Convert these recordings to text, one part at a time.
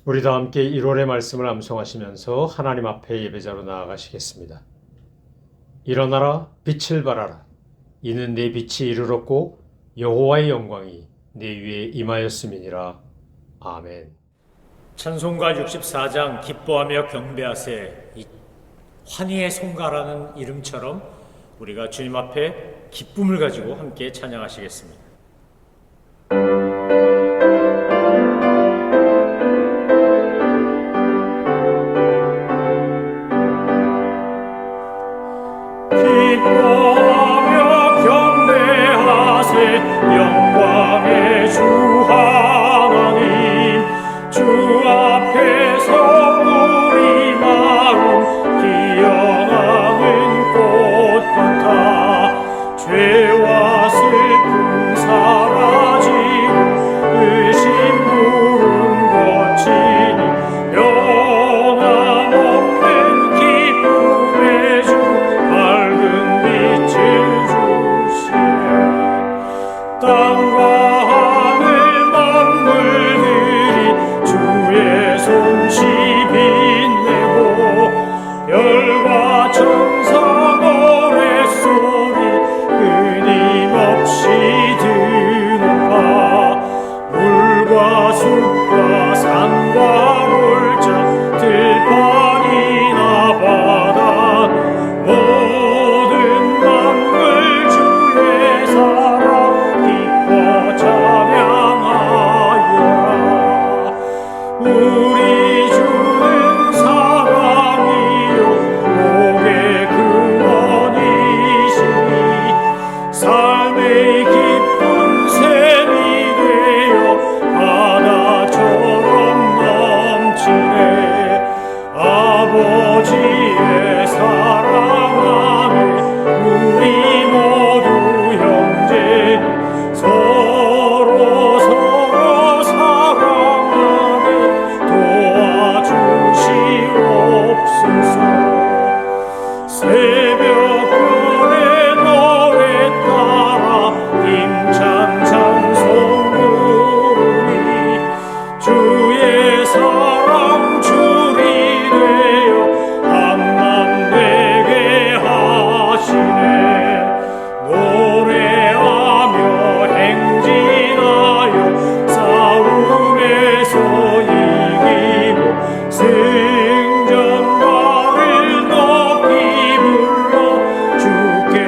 우리도 함께 1월의 말씀을 암송하시면서 하나님 앞에 예배자로 나아가시겠습니다. 일어나라 빛을 발하라. 이는 내 빛이 이르렀고 여호와의 영광이 내 위에 임하였음이니라. 아멘. 찬송가 64장 기뻐하며 경배하세. 이 환희의 송가라는 이름처럼 우리가 주님 앞에 기쁨을 가지고 함께 찬양하시겠습니다. 기뻐하며 경배하세. 영광의 주 하나님, 주 앞에서 우리 마음 기어나는 꽃 같아. 죄와 슬픔 사라지고 의심 물음 거치니 변함없는 기쁨의 주 밝은 빛을 주시네. 땅과 하늘 만물들이 주의 솜씨 빛내고 별과 천사 노랫소리 끊임없이 드높아. 물과 숲과 산과 골짜 들판이나 바다 모든 만물 주의 사랑 기뻐 찬양하여라. 우리 주는 사랑이요 복의 근원이시니 삶의 기쁜 샘이 되어 바다처럼 넘치네. 아버지의 사랑 안에 우리 모두 형제니 서로 사랑 안에 도와주시옵소서. 새벽별의 노래 따라 힘찬 찬송 부르니 주의 사랑 줄이 되어 한맘 되게 하시네. 노래하며 행진하여 싸움에서 이기고 승전가를 높이 불러 주께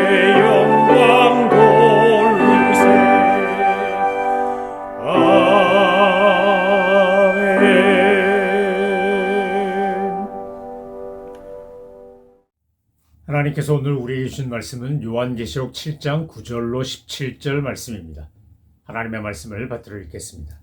영광 돌리세. 아멘. 하나님께서 오늘 우리에게 주신 말씀은 요한계시록 7장 9절로 17절 말씀입니다. 하나님의 말씀을 받들어 읽겠습니다.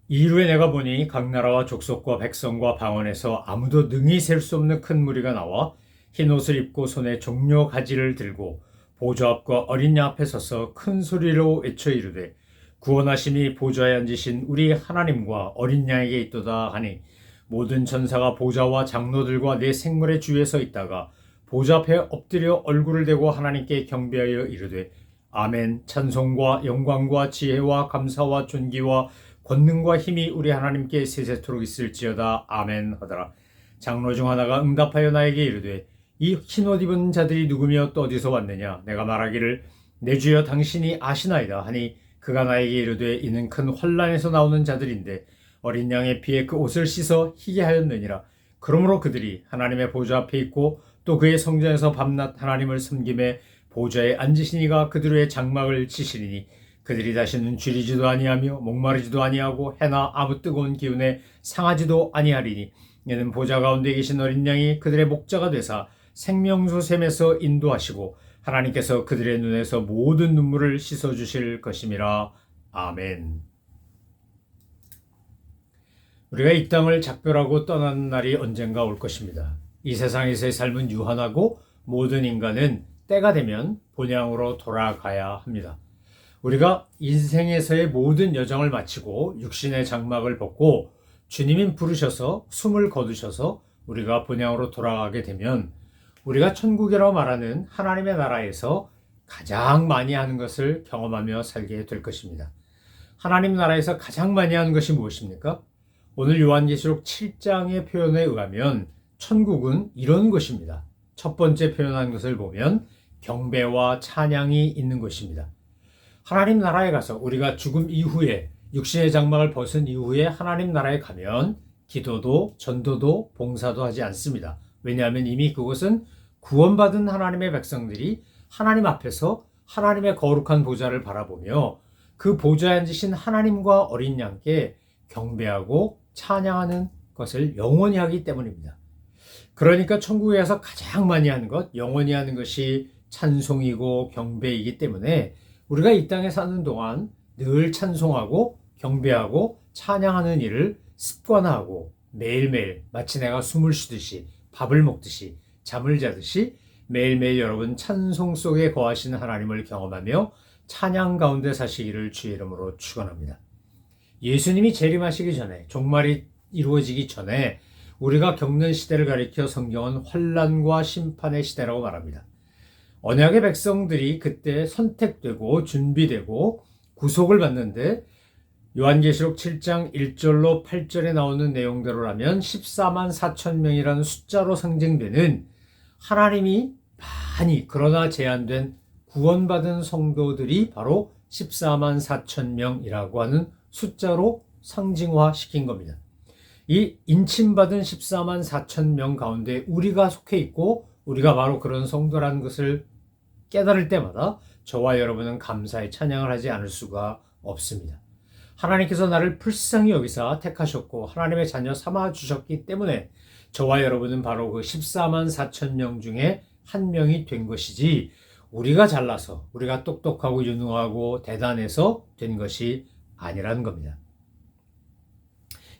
이후에 내가 보니 각 나라와 족속과 백성과 방언에서 아무도 능히 셀 수 없는 큰 무리가 나와 흰 옷을 입고 손에 종려 가지를 들고 보좌 앞과 어린 양 앞에 서서 큰 소리로 외쳐 이르되 구원하심이 보좌에 앉으신 우리 하나님과 어린 양에게 있도다 하니 모든 천사가 보좌와 장로들과 내 생물의 주위에 서 있다가 보좌 앞에 엎드려 얼굴을 대고 하나님께 경배하여 이르되 아멘. 찬송과 영광과 지혜와 감사와 존귀와 권능과 힘이 우리 하나님께 세세토록 있을지어다. 아멘 하더라. 장로 중 하나가 응답하여 나에게 이르되 이 흰옷 입은 자들이 누구며 또 어디서 왔느냐. 내가 말하기를 내 주여 당신이 아시나이다 하니 그가 나에게 이르되 이는 큰 환난에서 나오는 자들인데 어린 양의 피에 그 옷을 씻어 희게 하였느니라. 그러므로 그들이 하나님의 보좌 앞에 있고 또 그의 성전에서 밤낮 하나님을 섬김에 보좌에 앉으시니가 그들의 장막을 치시리니 그들이 다시는 줄이지도 아니하며 목마르지도 아니하고 해나 아무 뜨거운 기운에 상하지도 아니하리니 이는 보좌 가운데 계신 어린 양이 그들의 목자가 되사 생명수 샘에서 인도하시고 하나님께서 그들의 눈에서 모든 눈물을 씻어주실 것임이라. 아멘. 우리가 이 땅을 작별하고 떠나는 날이 언젠가 올 것입니다. 이 세상에서의 삶은 유한하고 모든 인간은 때가 되면 본향으로 돌아가야 합니다. 우리가 인생에서의 모든 여정을 마치고 육신의 장막을 벗고 주님이 부르셔서 숨을 거두셔서 우리가 본향으로 돌아가게 되면 우리가 천국이라고 말하는 하나님의 나라에서 가장 많이 하는 것을 경험하며 살게 될 것입니다. 하나님 나라에서 가장 많이 하는 것이 무엇입니까? 오늘 요한계시록 7장의 표현에 의하면 천국은 이런 것입니다. 첫 번째 표현한 것을 보면 경배와 찬양이 있는 것입니다. 하나님 나라에 가서 우리가 죽음 이후에 육신의 장막을 벗은 이후에 하나님 나라에 가면 기도도 전도도 봉사도 하지 않습니다. 왜냐하면 이미 그곳은 구원받은 하나님의 백성들이 하나님 앞에서 하나님의 거룩한 보좌를 바라보며 그 보좌에 앉으신 하나님과 어린 양께 경배하고 찬양하는 것을 영원히 하기 때문입니다. 그러니까 천국에 가서 가장 많이 하는 것, 영원히 하는 것이 찬송이고 경배이기 때문에 우리가 이 땅에 사는 동안 늘 찬송하고 경배하고 찬양하는 일을 습관화하고 매일매일 마치 내가 숨을 쉬듯이 밥을 먹듯이 잠을 자듯이 매일매일 여러분 찬송 속에 거하시는 하나님을 경험하며 찬양 가운데 사시기를 주의 이름으로 축원합니다. 예수님이 재림하시기 전에 종말이 이루어지기 전에 우리가 겪는 시대를 가리켜 성경은 환난과 심판의 시대라고 말합니다. 언약의 백성들이 그때 선택되고 준비되고 구속을 받는데 요한계시록 7장 1절로 8절에 나오는 내용대로라면 14만 4천 명이라는 숫자로 상징되는 하나님이 많이 그러나 제한된 구원받은 성도들이 바로 14만 4천 명이라고 하는 숫자로 상징화시킨 겁니다. 이 인침받은 14만 4천 명 가운데 우리가 속해 있고 우리가 바로 그런 성도라는 것을 깨달을 때마다 저와 여러분은 감사의 찬양을 하지 않을 수가 없습니다. 하나님께서 나를 불쌍히 여기사 택하셨고 하나님의 자녀 삼아 주셨기 때문에 저와 여러분은 바로 그 14만 4천 명 중에 한 명이 된 것이지 우리가 잘나서 우리가 똑똑하고 유능하고 대단해서 된 것이 아니라는 겁니다.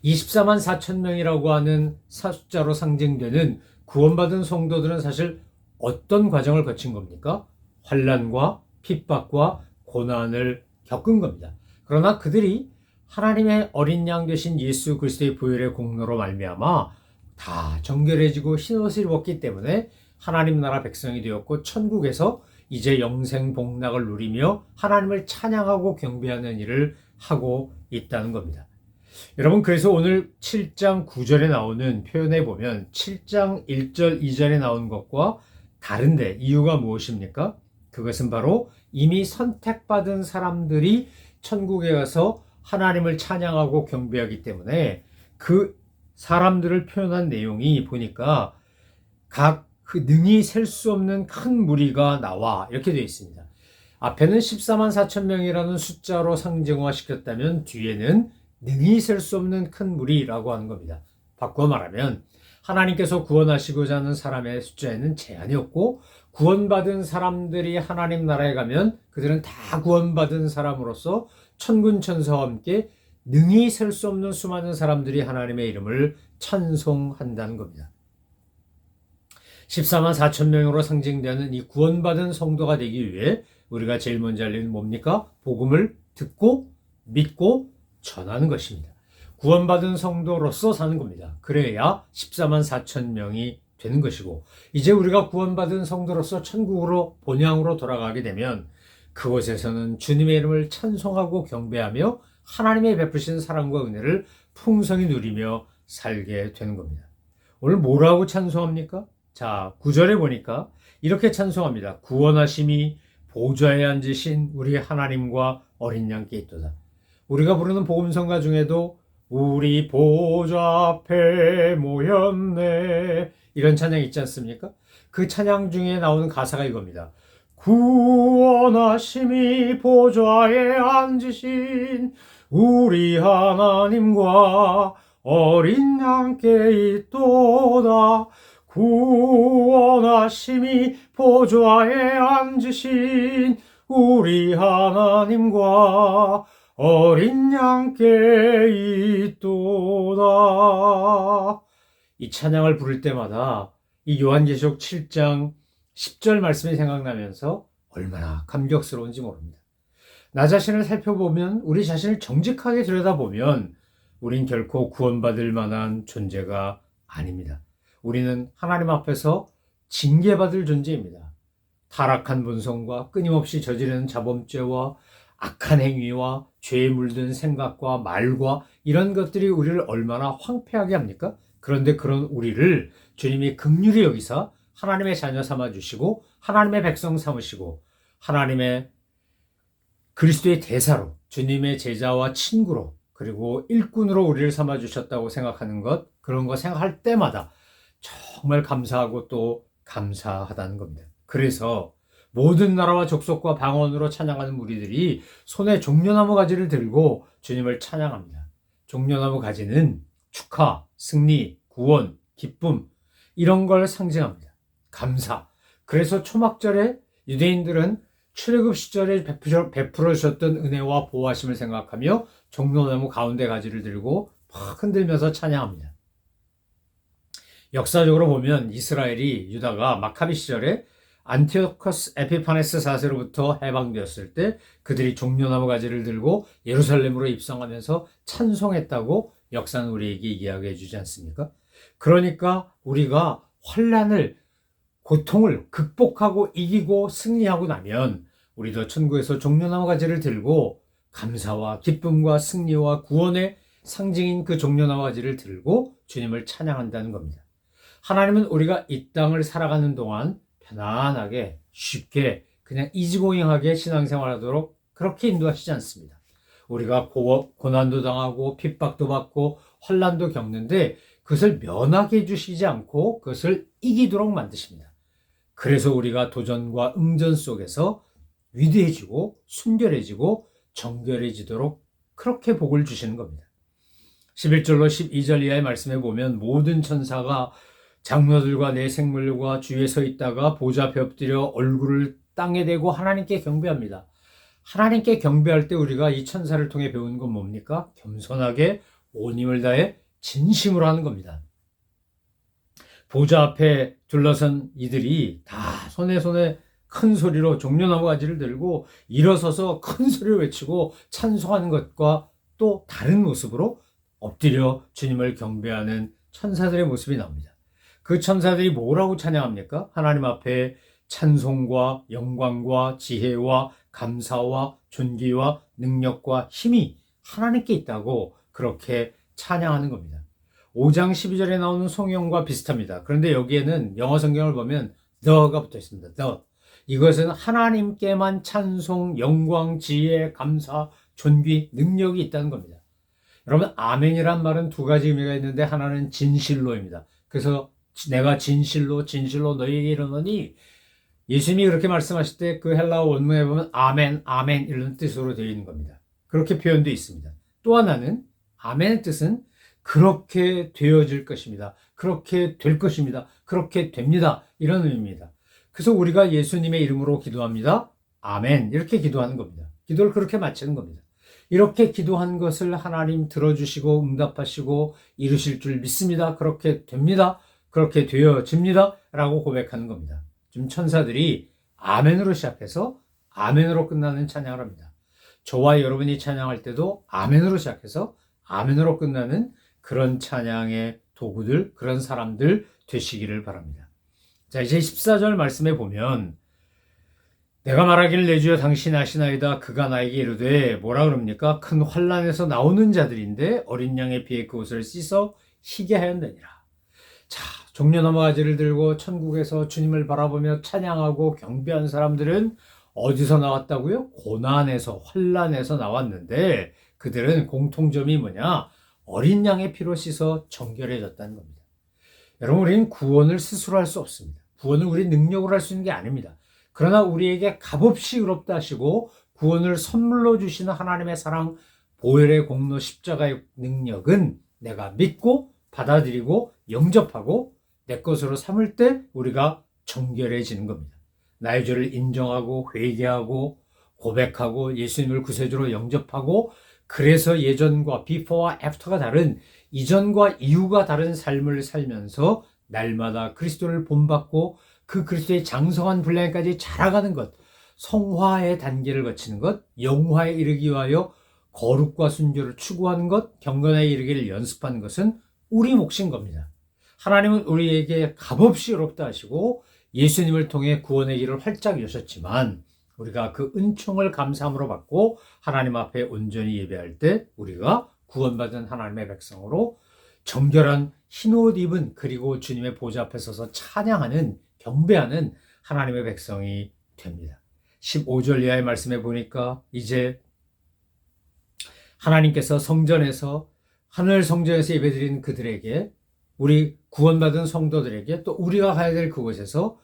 24만 4천 명이라고 하는 숫자로 상징되는 구원받은 성도들은 사실 어떤 과정을 거친 겁니까? 환난과 핍박과 고난을 겪은 겁니다. 그러나 그들이 하나님의 어린 양 되신 예수 그리스도의 보혈의 공로로 말미암아 다 정결해지고 흰옷을 입었기 때문에 하나님 나라 백성이 되었고 천국에서 이제 영생 복락을 누리며 하나님을 찬양하고 경배하는 일을 하고 있다는 겁니다. 여러분 그래서 오늘 7장 9절에 나오는 표현에 보면 7장 1절 2절에 나온 것과 다른데 이유가 무엇입니까? 그것은 바로 이미 선택받은 사람들이 천국에 가서 하나님을 찬양하고 경배하기 때문에 그 사람들을 표현한 내용이 보니까 각 그 능히 셀 수 없는 큰 무리가 나와 이렇게 되어 있습니다. 앞에는 14만 4천 명이라는 숫자로 상징화시켰다면 뒤에는 능히 셀 수 없는 큰 무리라고 하는 겁니다. 바꿔 말하면 하나님께서 구원하시고자 하는 사람의 숫자에는 제한이 없고 구원받은 사람들이 하나님 나라에 가면 그들은 다 구원받은 사람으로서 천군 천사와 함께 능히 셀 수 없는 수많은 사람들이 하나님의 이름을 찬송한다는 겁니다. 14만 4천 명으로 상징되는 이 구원받은 성도가 되기 위해 우리가 제일 먼저 할 일은 뭡니까? 복음을 듣고 믿고 전하는 것입니다. 구원받은 성도로서 사는 겁니다. 그래야 14만 4천 명이 되는 것이고 이제 우리가 구원받은 성도로서 천국으로 본향으로 돌아가게 되면 그곳에서는 주님의 이름을 찬송하고 경배하며 하나님의 베푸신 사랑과 은혜를 풍성히 누리며 살게 되는 겁니다. 오늘 뭐라고 찬송합니까? 자, 9절에 보니까 이렇게 찬송합니다. 구원하심이 보좌에 앉으신 우리 하나님과 어린 양께 있도다. 우리가 부르는 복음성가 중에도 우리 보좌 앞에 모였네 이런 찬양이 있지 않습니까? 그 찬양 중에 나오는 가사가 이겁니다. 구원하심이 보좌에 앉으신 우리 하나님과 어린 양께 있도다. 구원하심이 보좌에 앉으신 우리 하나님과 어린 양께 있도다. 이 찬양을 부를 때마다 이 요한계시록 7장 10절 말씀이 생각나면서 얼마나 감격스러운지 모릅니다. 나 자신을 살펴보면 우리 자신을 정직하게 들여다보면 우린 결코 구원받을 만한 존재가 아닙니다. 우리는 하나님 앞에서 징계받을 존재입니다. 타락한 본성과 끊임없이 저지르는 자범죄와 악한 행위와 죄에 물든 생각과 말과 이런 것들이 우리를 얼마나 황폐하게 합니까? 그런데 그런 우리를 주님이 긍휼히 여기사 하나님의 자녀 삼아주시고 하나님의 백성 삼으시고 하나님의 그리스도의 대사로 주님의 제자와 친구로 그리고 일꾼으로 우리를 삼아주셨다고 생각하는 것, 그런 거 생각할 때마다 정말 감사하고 또 감사하다는 겁니다. 그래서 모든 나라와 족속과 방언으로 찬양하는 무리들이 손에 종려나무 가지를 들고 주님을 찬양합니다. 종려나무 가지는 축하, 승리, 구원, 기쁨 이런 걸 상징합니다. 감사. 그래서 초막절에 유대인들은 출애굽 시절에 베풀어 주셨던 은혜와 보호하심을 생각하며 종려나무 가운데 가지를 들고 막 흔들면서 찬양합니다. 역사적으로 보면 이스라엘이 유다가 마카비 시절에 안티오커스 에피파네스 4세로부터 해방되었을 때 그들이 종려나무 가지를 들고 예루살렘으로 입성하면서 찬송했다고 역사는 우리에게 이야기해 주지 않습니까? 그러니까 우리가 환난을 고통을 극복하고 이기고 승리하고 나면 우리도 천국에서 종려나무 가지를 들고 감사와 기쁨과 승리와 구원의 상징인 그 종려나무 가지를 들고 주님을 찬양한다는 겁니다. 하나님은 우리가 이 땅을 살아가는 동안 편안하게 쉽게 그냥 이지고잉하게 신앙생활하도록 그렇게 인도하시지 않습니다. 우리가 고난도 당하고 핍박도 받고 환난도 겪는데 그것을 면하게 해주시지 않고 그것을 이기도록 만드십니다. 그래서 우리가 도전과 응전 속에서 위대해지고 순결해지고 정결해지도록 그렇게 복을 주시는 겁니다. 11절로 12절 이하의 말씀에 보면 모든 천사가 장로들과 내 생물과 주위에 서 있다가 보좌 앞에 엎드려 얼굴을 땅에 대고 하나님께 경배합니다. 하나님께 경배할 때 우리가 이 천사를 통해 배우는 건 뭡니까? 겸손하게 온 힘을 다해 진심으로 하는 겁니다. 보좌 앞에 둘러선 이들이 다 손에 큰 소리로 종려나무 가지를 들고 일어서서 큰 소리로 외치고 찬송하는 것과 또 다른 모습으로 엎드려 주님을 경배하는 천사들의 모습이 나옵니다. 그 천사들이 뭐라고 찬양합니까? 하나님 앞에 찬송과 영광과 지혜와 감사와 존귀와 능력과 힘이 하나님께 있다고 그렇게 찬양하는 겁니다. 5장 12절에 나오는 성령과 비슷합니다. 그런데 여기에는 영어 성경을 보면 the가 붙어 있습니다. the. 이것은 하나님께만 찬송, 영광, 지혜, 감사, 존귀, 능력이 있다는 겁니다. 여러분, 아멘이란 말은 두 가지 의미가 있는데 하나는 진실로입니다. 그래서 내가 진실로 너희에게 이르노니 예수님이 그렇게 말씀하실 때 그 헬라어 원문에 보면 아멘, 아멘 이런 뜻으로 되어 있는 겁니다. 그렇게 표현되어 있습니다. 또 하나는 아멘의 뜻은 그렇게 되어질 것입니다. 그렇게 될 것입니다. 그렇게 됩니다. 이런 의미입니다. 그래서 우리가 예수님의 이름으로 기도합니다. 아멘 이렇게 기도하는 겁니다. 기도를 그렇게 마치는 겁니다. 이렇게 기도한 것을 하나님 들어주시고 응답하시고 이루실 줄 믿습니다. 그렇게 됩니다. 그렇게 되어집니다. 라고 고백하는 겁니다. 지금 천사들이 아멘으로 시작해서 아멘으로 끝나는 찬양을 합니다. 저와 여러분이 찬양할 때도 아멘으로 시작해서 아멘으로 끝나는 그런 찬양의 도구들, 그런 사람들 되시기를 바랍니다. 자, 이제 14절 말씀에 보면 내가 말하기를 내 주여 당신 아시나이다. 그가 나에게 이르되 뭐라 그럽니까? 큰 환난에서 나오는 자들인데 어린 양의 피에 그 옷을 씻어 희게 하였느니라. 자, 종려나무 가지를 들고 천국에서 주님을 바라보며 찬양하고 경배한 사람들은 어디서 나왔다고요? 고난에서, 환난에서 나왔는데 그들은 공통점이 뭐냐? 어린 양의 피로 씻어 정결해졌다는 겁니다. 여러분, 우리는 구원을 스스로 할 수 없습니다. 구원을 우리 능력으로 할 수 있는 게 아닙니다. 그러나 우리에게 값없이 의롭다 하시고 구원을 선물로 주시는 하나님의 사랑, 보혈의 공로, 십자가의 능력은 내가 믿고 받아들이고 영접하고 내 것으로 삼을 때 우리가 정결해지는 겁니다. 나의 죄를 인정하고 회개하고 고백하고 예수님을 구세주로 영접하고 그래서 예전과 비포와 애프터가 다른 이전과 이후가 다른 삶을 살면서 날마다 그리스도를 본받고 그 그리스도의 장성한 분량까지 자라가는 것, 성화의 단계를 거치는 것, 영화에 이르기 위하여 거룩과 순교를 추구하는 것, 경건에 이르기를 연습하는 것은 우리 몫인 겁니다. 하나님은 우리에게 값없이 의롭다 하시고 예수님을 통해 구원의 길을 활짝 여셨지만 우리가 그 은총을 감사함으로 받고 하나님 앞에 온전히 예배할 때 우리가 구원받은 하나님의 백성으로 정결한 흰옷 입은, 그리고 주님의 보좌 앞에 서서 찬양하는, 경배하는 하나님의 백성이 됩니다. 15절 이하의 말씀에 보니까 이제 하나님께서 성전에서, 하늘 성전에서 예배드린 그들에게, 우리 구원받은 성도들에게, 또 우리가 가야 될 그곳에서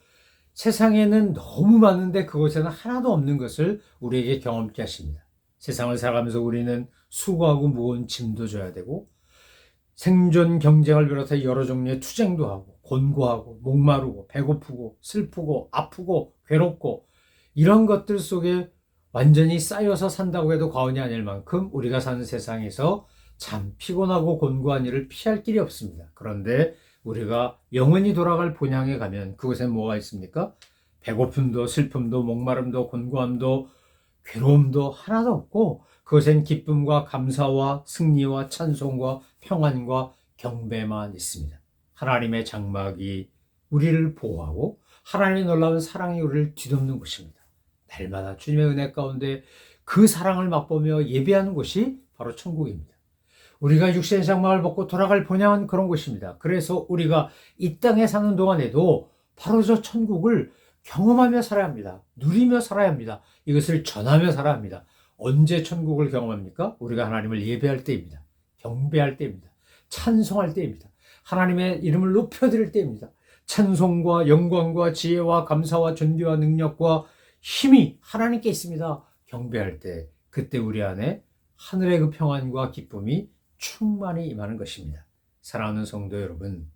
세상에는 너무 많은데 그곳에는 하나도 없는 것을 우리에게 경험케 하십니다. 세상을 살아가면서 우리는 수고하고 무거운 짐도 져야 되고, 생존 경쟁을 비롯해 여러 종류의 투쟁도 하고, 곤고하고, 목마르고, 배고프고, 슬프고, 아프고, 괴롭고, 이런 것들 속에 완전히 쌓여서 산다고 해도 과언이 아닐 만큼 우리가 사는 세상에서 참 피곤하고 곤고한 일을 피할 길이 없습니다. 그런데 우리가 영원히 돌아갈 본향에 가면 그곳엔 뭐가 있습니까? 배고픔도 슬픔도 목마름도 곤고함도 괴로움도 하나도 없고, 그것엔 기쁨과 감사와 승리와 찬송과 평안과 경배만 있습니다. 하나님의 장막이 우리를 보호하고 하나님의 놀라운 사랑이 우리를 뒤덮는 곳입니다. 날마다 주님의 은혜 가운데 그 사랑을 맛보며 예배하는 곳이 바로 천국입니다. 우리가 육신의 장막을 벗고 돌아갈 본향은 그런 곳입니다. 그래서 우리가 이 땅에 사는 동안에도 바로 저 천국을 경험하며 살아야 합니다. 누리며 살아야 합니다. 이것을 전하며 살아야 합니다. 언제 천국을 경험합니까? 우리가 하나님을 예배할 때입니다. 경배할 때입니다. 찬송할 때입니다. 하나님의 이름을 높여드릴 때입니다. 찬송과 영광과 지혜와 감사와 존귀와 능력과 힘이 하나님께 있습니다. 경배할 때, 그때 우리 안에 하늘의 그 평안과 기쁨이 충만히 임하는 것입니다. 사랑하는 성도 여러분,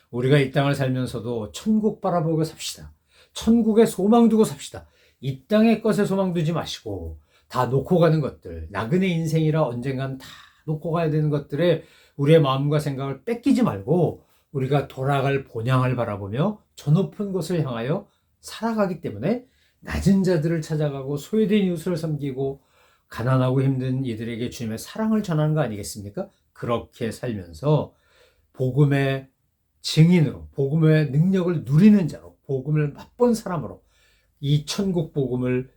우리가 이 땅을 살면서도 천국 바라보고 삽시다. 천국에 소망 두고 삽시다. 이 땅의 것에 소망 두지 마시고, 다 놓고 가는 것들, 나그네 인생이라 언젠간 다 놓고 가야 되는 것들에 우리의 마음과 생각을 뺏기지 말고 우리가 돌아갈 본향을 바라보며 저 높은 곳을 향하여 살아가기 때문에 낮은 자들을 찾아가고 소외된 이웃을 섬기고 가난하고 힘든 이들에게 주님의 사랑을 전하는 거 아니겠습니까? 그렇게 살면서 복음의 증인으로, 복음의 능력을 누리는 자로, 복음을 맛본 사람으로 이 천국 복음을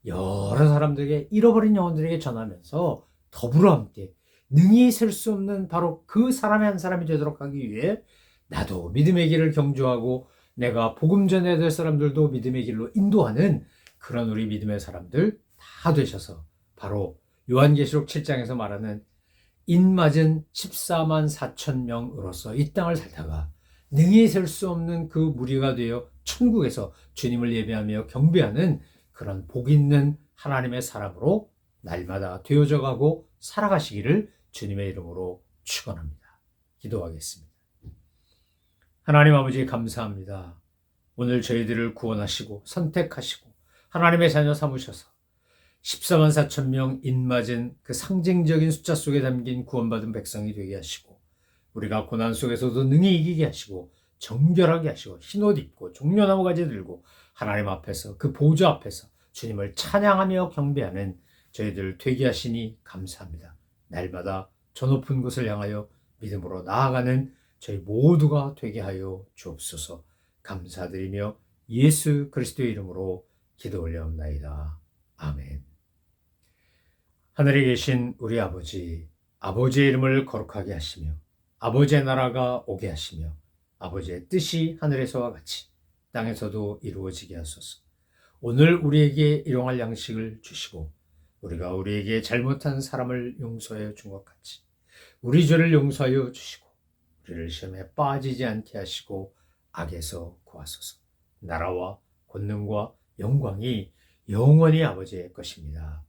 여러 사람들에게, 잃어버린 영혼들에게 전하면서 더불어 함께 능히 셀 수 없는 바로 그 사람의 한 사람이 되도록 하기 위해 나도 믿음의 길을 경주하고 내가 복음 전해야 될 사람들도 믿음의 길로 인도하는 그런 우리 믿음의 사람들 다 되셔서 바로 요한계시록 7장에서 말하는 인맞은 14만 4천 명으로서 이 땅을 살다가 능히 셀 수 없는 그 무리가 되어 천국에서 주님을 예배하며 경배하는 그런 복 있는 하나님의 사람으로 날마다 되어져 가고 살아가시기를 주님의 이름으로 축원합니다. 기도하겠습니다. 하나님 아버지 감사합니다. 오늘 저희들을 구원하시고 선택하시고 하나님의 자녀 삼으셔서 14만 4천 명 인맞은 그 상징적인 숫자 속에 담긴 구원받은 백성이 되게 하시고, 우리가 고난 속에서도 능히 이기게 하시고 정결하게 하시고 흰옷 입고 종려나무 가지 들고 하나님 앞에서, 그 보좌 앞에서 주님을 찬양하며 경배하는 저희들 되게 하시니 감사합니다. 날마다 저 높은 곳을 향하여 믿음으로 나아가는 저희 모두가 되게 하여 주옵소서. 감사드리며 예수 그리스도의 이름으로 기도 올려옵나이다. 아멘. 하늘에 계신 우리 아버지, 아버지의 이름을 거룩하게 하시며 아버지의 나라가 오게 하시며 아버지의 뜻이 하늘에서와 같이 땅에서도 이루어지게 하소서. 오늘 우리에게 일용할 양식을 주시고 우리가 우리에게 잘못한 사람을 용서하여 준 것 같이 우리 죄를 용서하여 주시고 우리를 시험에 빠지지 않게 하시고 악에서 구하소서. 나라와 권능과 영광이 영원히 아버지의 것입니다.